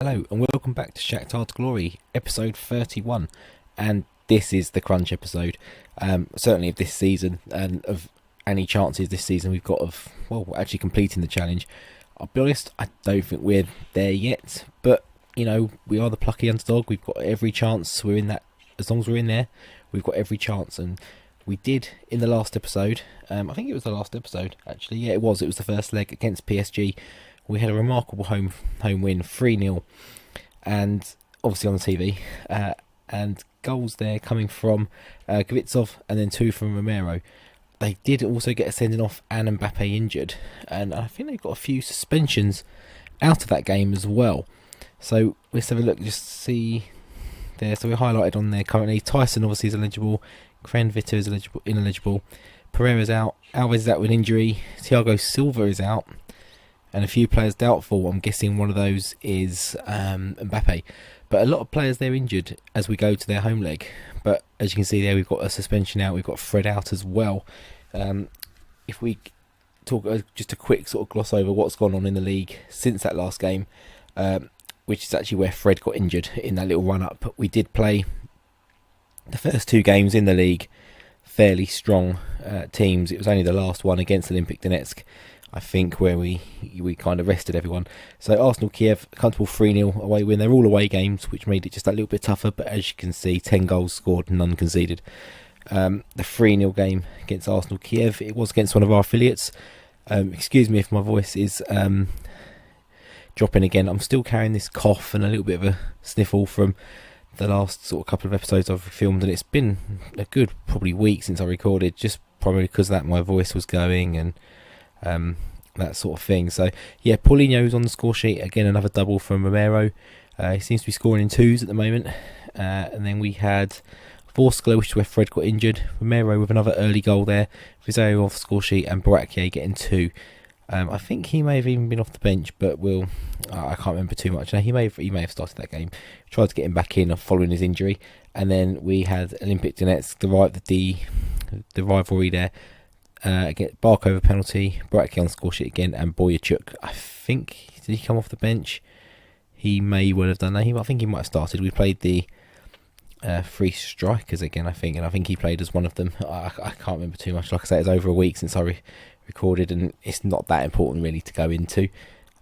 Hello and welcome back to Shakhtar's Glory, episode 31, and this is the crunch episode, certainly of this season, and of any chances this season we've got of, actually completing the challenge. I'll be honest, I don't think we're there yet, but, we are the plucky underdog. We've got every chance. We're in that, as long as we're in there, we've got every chance, and we did in the last episode. I think it was the last episode, actually. Yeah, it was the first leg against PSG. We had a remarkable home win, 3-0, and obviously on the TV, and goals there coming from Kvitsov and then 2 from Romero. They did also get a sending off and Mbappe injured, and I think they've got a few suspensions out of that game as well. So let's have a look, just see there. So we're highlighted on there currently. Tyson obviously is eligible, Krenvita is ineligible, Pereira's out, Alves is out with injury, Thiago Silva is out, and a few players doubtful. I'm guessing one of those is Mbappe. But a lot of players there injured as we go to their home leg. But as you can see there, we've got a suspension out. We've got Fred out as well. If we talk just a quick sort of gloss over what's gone on in the league since that last game, which is actually where Fred got injured in that little run-up. We did play the first 2 games in the league, fairly strong teams. It was only the last one against Olympic Donetsk, I think, where we kind of rested everyone. So Arsenal Kiev, comfortable 3-0 away win. They're all away games, which made it just that little bit tougher. But as you can see, 10 goals scored, none conceded. The 3-0 game against Arsenal Kiev, it was against one of our affiliates. Excuse me if my voice is dropping again. I'm still carrying this cough and a little bit of a sniffle from the last sort of couple of episodes I've filmed, and it's been a good probably week since I recorded, just probably because of that my voice was going and that sort of thing. So yeah, Paulinho's on the score sheet again, another double from Romero. He seems to be scoring in 2s at the moment, and then we had Vorskla, which is where Fred got injured, Romero with another early goal there, Vizeo off the score sheet, and Barakye getting 2. I think he may have even been off the bench, but I can't remember too much. Now, he may have started that game. Tried to get him back in following his injury, and then we had Olympic Donetsk, the rivalry there. Get Bark over penalty, Barakye on the score sheet again, and Boyachuk. I think, did he come off the bench? He may well have done that. I think he might have started. We played the 3 strikers again, I think, and I think he played as one of them. I can't remember too much. Like I say, it's over a week since I recorded, and it's not that important really to go into.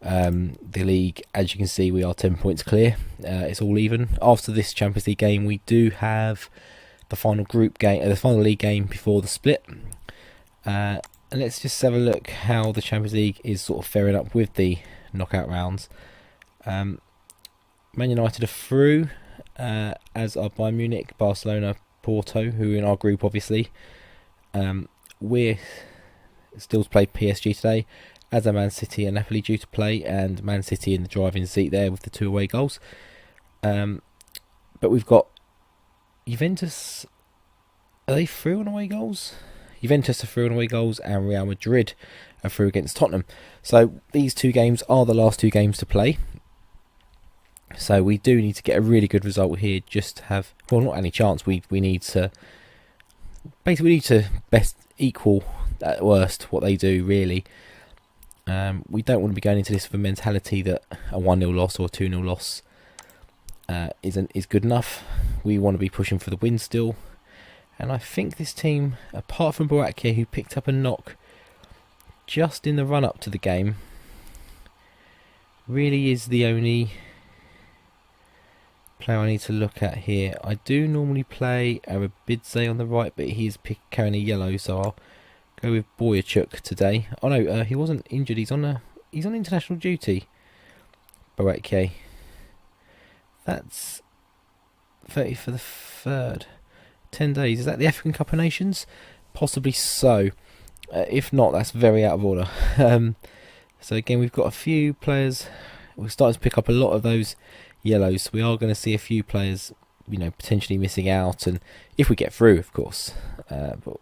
The league, as you can see, we are 10 points clear. It's all even. After this Champions League game, we do have the final group game, the final league game before the split. And let's just have a look how the Champions League is sort of faring up with the knockout rounds. Man United are through, as are Bayern Munich, Barcelona, Porto, who are in our group obviously. We're still to play PSG today, as are Man City and Napoli due to play, and Man City in the driving seat there with the 2 away goals. But we've got Juventus. Are they through on away goals? Juventus are through on away goals, and Real Madrid are through against Tottenham. So these 2 games are the last 2 games to play. So we do need to get a really good result here, just to have, not any chance. We need to best equal at worst what they do, really. We don't want to be going into this with a mentality that a 1-0 loss or a 2-0 loss is good enough. We want to be pushing for the win still. And I think this team, apart from Barakye, who picked up a knock just in the run-up to the game, really is the only player I need to look at here. I do normally play Arabidze on the right, but he's carrying a yellow, so I'll go with Boyachuk today. Oh no, he wasn't injured. He's on international duty. Barakye. That's 30 for the 3rd. 10 days. Is that the African Cup of Nations? Possibly so. If not, that's very out of order. So again, we've got a few players. We're starting to pick up a lot of those yellows. So we are going to see a few players, potentially missing out, and if we get through, of course. We'll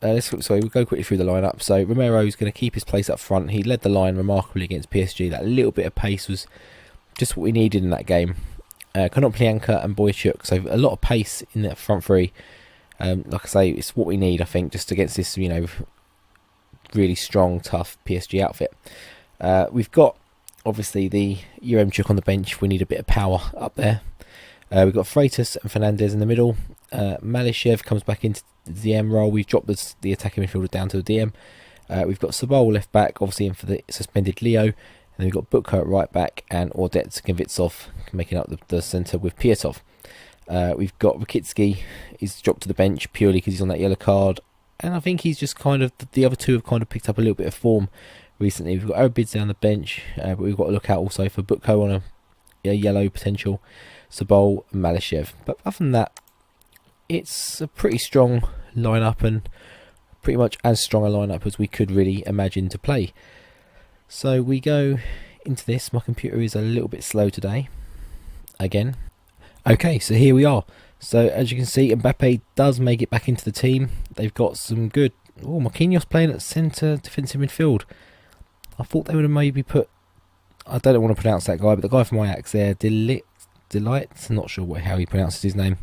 go quickly through the lineup. So Romero is going to keep his place up front. He led the line remarkably against PSG. That little bit of pace was just what we needed in that game. Konoplyanka and Boyachuk, so a lot of pace in that front 3. Like I say, it's what we need, I think, just against this, really strong, tough PSG outfit. We've got obviously the Yaremchuk on the bench. We need a bit of power up there. We've got Freitas and Fernandez in the middle. Malishev comes back into the DM role. We've dropped the attacking midfielder down to the DM. We've got Sabal left back, obviously in for the suspended Leo. And then we've got Bukha at right back and Ordets Konvitsov making up the centre with Piatov. We've got Rakitsky. He's dropped to the bench purely because he's on that yellow card. And I think he's just kind of, the other two have kind of picked up a little bit of form recently. We've got Arabidze down the bench, but we've got to look out also for Bukha on a yellow potential. Sabol and Malishev. But other than that, it's a pretty strong lineup and pretty much as strong a lineup as we could really imagine to play. So we go into this. My computer is a little bit slow today. Again. Okay, so here we are. So as you can see, Mbappe does make it back into the team. They've got some good... Oh, Marquinhos playing at centre defensive midfield. I thought they would have maybe put... I don't want to pronounce that guy, but the guy from Ajax there, Delight. I'm not sure how he pronounces his name.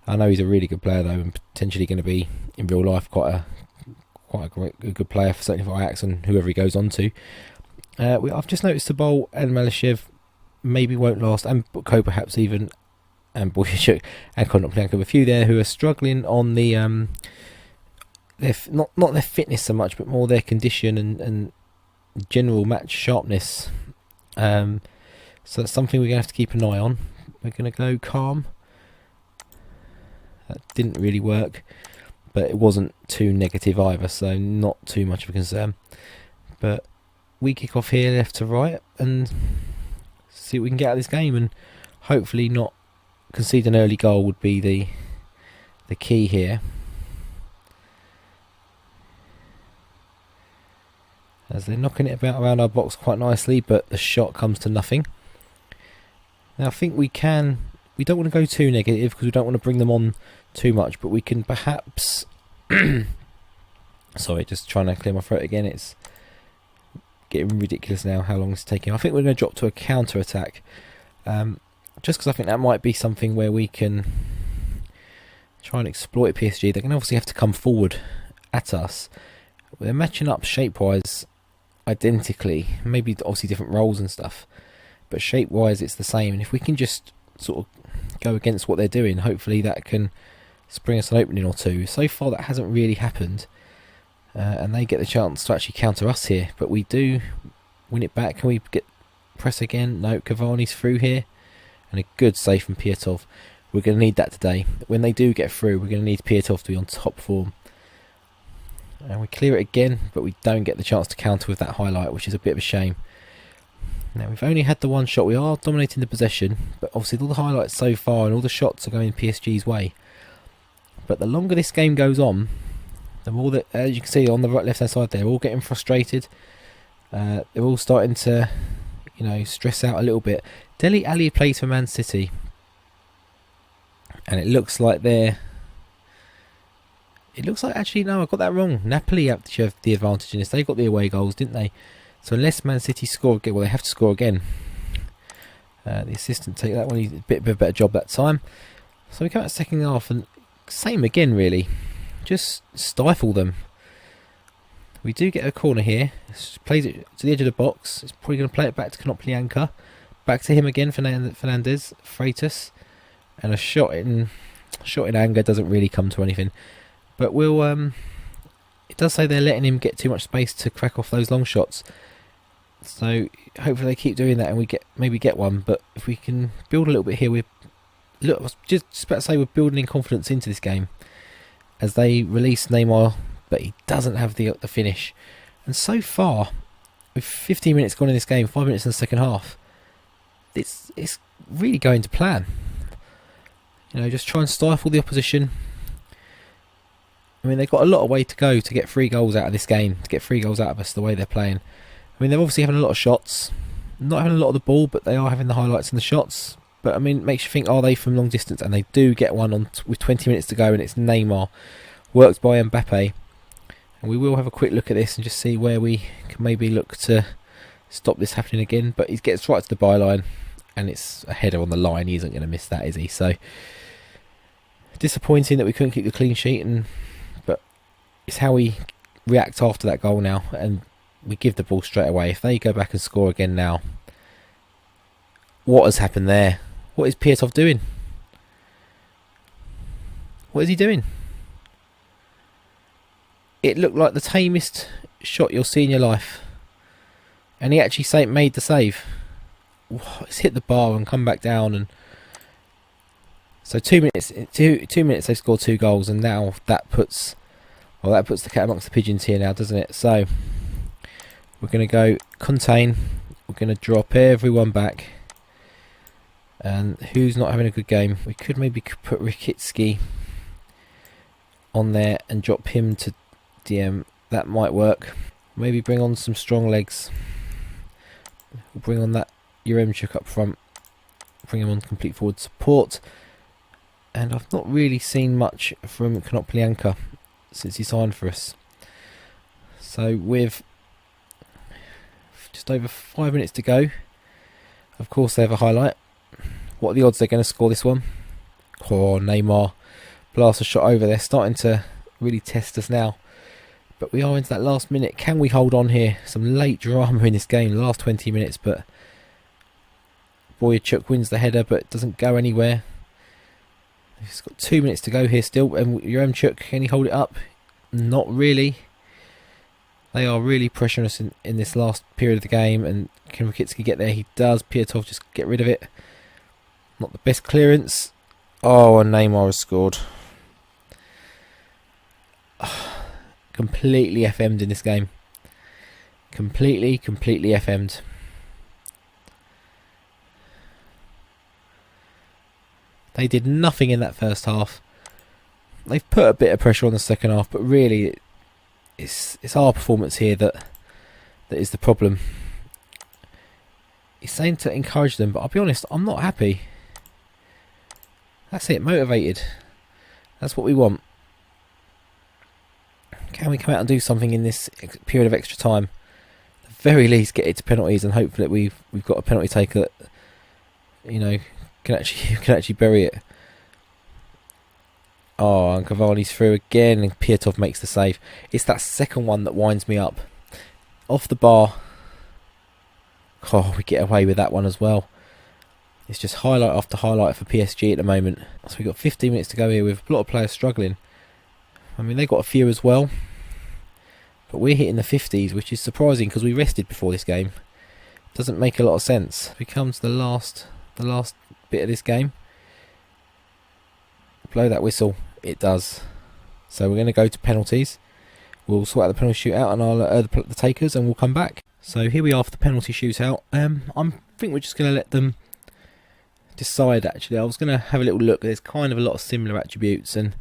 I know he's a really good player though, and potentially going to be in real life quite a good player, certainly for Ajax and whoever he goes on to. I've just noticed Sabol and Malishev maybe won't last, and Bukko perhaps even, and Boychuk and Konopyanko, a few there who are struggling on the not their fitness so much, but more their condition and general match sharpness. So that's something we're going to have to keep an eye on. We're going to go calm. That didn't really work, but it wasn't too negative either, so not too much of a concern. But we kick off here left to right and see what we can get out of this game, and hopefully not concede an early goal would be the key here. As they're knocking it about around our box quite nicely, but the shot comes to nothing. Now I think we don't want to go too negative because we don't want to bring them on too much, but we can perhaps... Sorry, just trying to clear my throat again. It's getting ridiculous now how long it's taking. I think we're going to drop to a counter-attack. Just because I think that might be something where we can try and exploit PSG. They're going to obviously have to come forward at us. They're matching up shape-wise identically. Maybe obviously different roles and stuff. But shape-wise it's the same. And if we can just sort of go against what they're doing, hopefully that can spring us an opening or two. So far that hasn't really happened. And they get the chance to actually counter us here. But we do win it back. Can we get press again? No, Cavani's through here. And a good save from Piatov. We're going to need that today. When they do get through, we're going to need Piatov to be on top form. And we clear it again, but we don't get the chance to counter with that highlight, which is a bit of a shame. Now, we've only had the one shot. We are dominating the possession, but obviously all the highlights so far and all the shots are going PSG's way. But the longer this game goes on, the more that, as you can see on the right left-hand side there, they're all getting frustrated. They're all starting to, stress out a little bit. Dele Alli plays for Man City. And it looks like actually, no, I got that wrong. Napoli have the advantage in this. They got the away goals, didn't they? So unless Man City score again, well, they have to score again. The assistant take that one. He did a bit of a better job that time. So we come out second half and same again, really. Just stifle them. We do get a corner here. Plays it to the edge of the box. It's probably going to play it back to Konopyanka. Back to him again, Fernandez, Freitas. And a shot in anger doesn't really come to anything. But we'll... it does say they're letting him get too much space to crack off those long shots. So hopefully they keep doing that and we maybe get one. But if we can build a little bit here, I was just about to say we're building in confidence into this game. As they release Neymar, but he doesn't have the finish. And so far, with 15 minutes gone in this game, 5 minutes in the second half, it's really going to plan. Just try and stifle the opposition. I mean, they've got a lot of way to go to get 3 goals out of this game, to get 3 goals out of us the way they're playing. I mean, they're obviously having a lot of shots, not having a lot of the ball, but they are having the highlights and the shots. But I mean, it makes you think, are they from long distance? And they do get one on with 20 minutes to go, and it's Neymar, worked by Mbappe. And we will have a quick look at this and just see where we can maybe look to stop this happening again. But he gets right to the byline, and it's a header on the line. He isn't going to miss that, is he? So disappointing that we couldn't keep the clean sheet, but it's how we react after that goal now, and we give the ball straight away. If they go back and score again now, What has happened there? What is Piatov doing? What is he doing? It looked like the tamest shot you'll see in your life. And he actually made the save. It's hit the bar and come back down. And so 2 minutes. 2 minutes they've scored 2 goals, and now that puts the cat amongst the pigeons here now, doesn't it? So we're going to go contain. We're going to drop everyone back. And who's not having a good game? We could maybe put Rikitsky on there and drop him to DM. That might work. Maybe bring on some strong legs. We'll bring on that Yaremchuk up front. Bring him on complete forward support. And I've not really seen much from Konoplyanka since he signed for us. So with just over 5 minutes to go, of course they have a highlight. What are the odds they're going to score this one? Oh, Neymar blasts a shot over. They're starting to really test us now. But we are into that last minute. Can we hold on here? Some late drama in this game, the last 20 minutes. But Boyachuk wins the header, but it doesn't go anywhere. He's got 2 minutes to go here still. And Yaremchuk, can he hold it up? Not really. They are really pressuring us in this last period of the game. And can Rikitsky get there? He does. Piatov just get rid of it. Not the best clearance. Oh, and Neymar has scored. Completely FM'd in this game. Completely FM'd. They did nothing in that first half. They've put a bit of pressure on the second half, but really it's our performance here that is the problem. He's saying to encourage them, but I'll be honest, I'm not happy. That's it, motivated. That's what we want. Can we come out and do something in this period of extra time? At the very least, get it to penalties, and hopefully we've got a penalty taker that, you know, can actually bury it. Oh, and Cavani's through again, and Piatov makes the save. It's that second one that winds me up. Off the bar. Oh, we get away with that one as well. It's just highlight after highlight for PSG at the moment. So we've got 15 minutes to go here with a lot of players struggling. I mean, they've got a few as well. But we're hitting the 50s, which is surprising because we rested before this game. Doesn't make a lot of sense. It becomes the last bit of this game. Blow that whistle. It does. So we're going to go to penalties. We'll sort out the penalty shootout and I'll the takers, and we'll come back. So here we are for the penalty shootout. I think we're just going to let them decide. Actually, I was going to have a little look. There's kind of a lot of similar attributes, and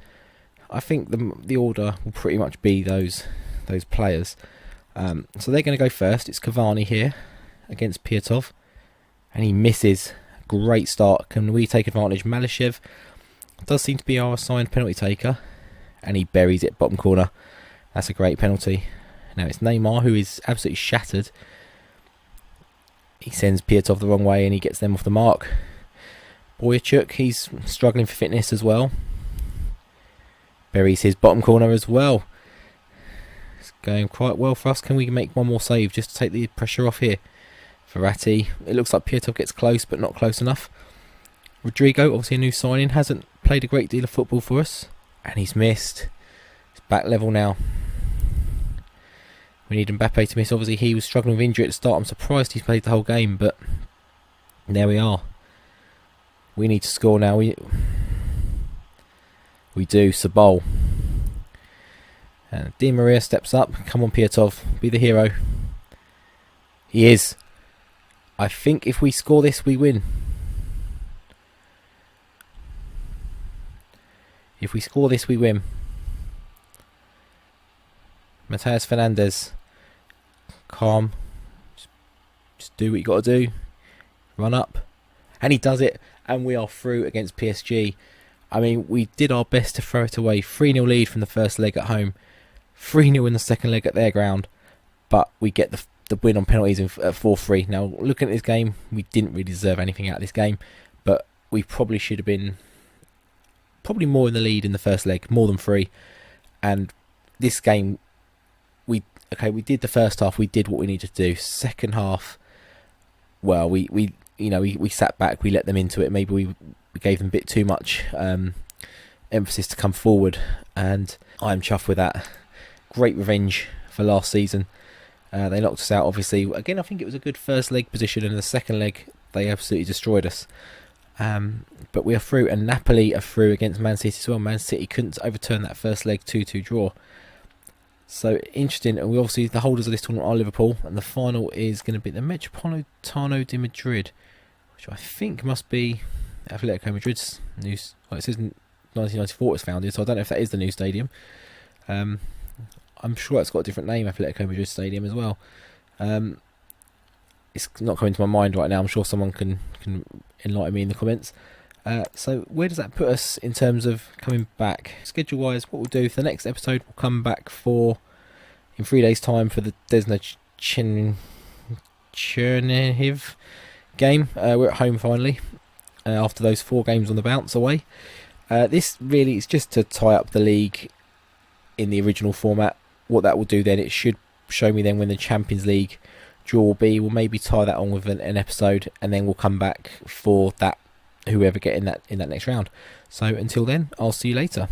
I think the order will pretty much be those players. So they're going to go first. It's Cavani here against Piatov, and he misses. Great start. Can we take advantage? Malyshev does seem to be our assigned penalty taker, and he buries it bottom corner. That's a great penalty. Now it's Neymar, who is absolutely shattered. He sends Piatov the wrong way, and he gets them off the mark. Boyachuk, he's struggling for fitness as well. Buries his bottom corner as well. It's going quite well for us. Can we make one more save just to take the pressure off here? Verratti. It looks like Piatov gets close, but not close enough. Rodrigo, obviously a new signing, hasn't played a great deal of football for us, and he's missed. It's back level now. We need Mbappe to miss. Obviously, he was struggling with injury at the start. I'm surprised he's played the whole game, but there we are. We need to score now. We do. Sabol. And Di Maria steps up. Come on, Piatov. Be the hero. He is. I think if we score this, we win. If we score this, we win. Mateus Fernandes. Calm. Just do what you got to do. Run up. And he does it. And we are through against PSG. I mean, we did our best to throw it away. 3-0 lead from the first leg at home. 3-0 in the second leg at their ground. But we get the win on penalties at 4-3. Now, looking at this game, we didn't really deserve anything out of this game. But we probably should have been more in the lead in the first leg. More than 3. And this game, we did the first half. We did what we needed to do. Second half, well, we we sat back, we let them into it. Maybe we gave them a bit too much emphasis to come forward, and I'm chuffed with that. Great revenge for last season. They knocked us out, obviously. Again, I think it was a good first leg position, and the second leg they absolutely destroyed us. But we are through, and Napoli are through against Man City as well. Man City couldn't overturn that first leg 2-2 draw. So interesting, and we obviously, the holders of this tournament are Liverpool, and the final is going to be the Metropolitano de Madrid, which I think must be Atletico Madrid's new. Well, it says 1994 it was founded, so I don't know if that is the new stadium. I'm sure it's got a different name, Atletico Madrid Stadium as well. It's not coming to my mind right now. I'm sure someone can enlighten me in the comments. So where does that put us in terms of coming back? Schedule-wise, what we'll do for the next episode, we'll come back in 3 days' time for the Desna Chernihiv game. We're at home finally, after those 4 games on the bounce away. This really is just to tie up the league in the original format. What that will do then, it should show me then when the Champions League draw will be. We'll maybe tie that on with an episode, and then we'll come back for that, whoever get in that next round. So until then, I'll see you later.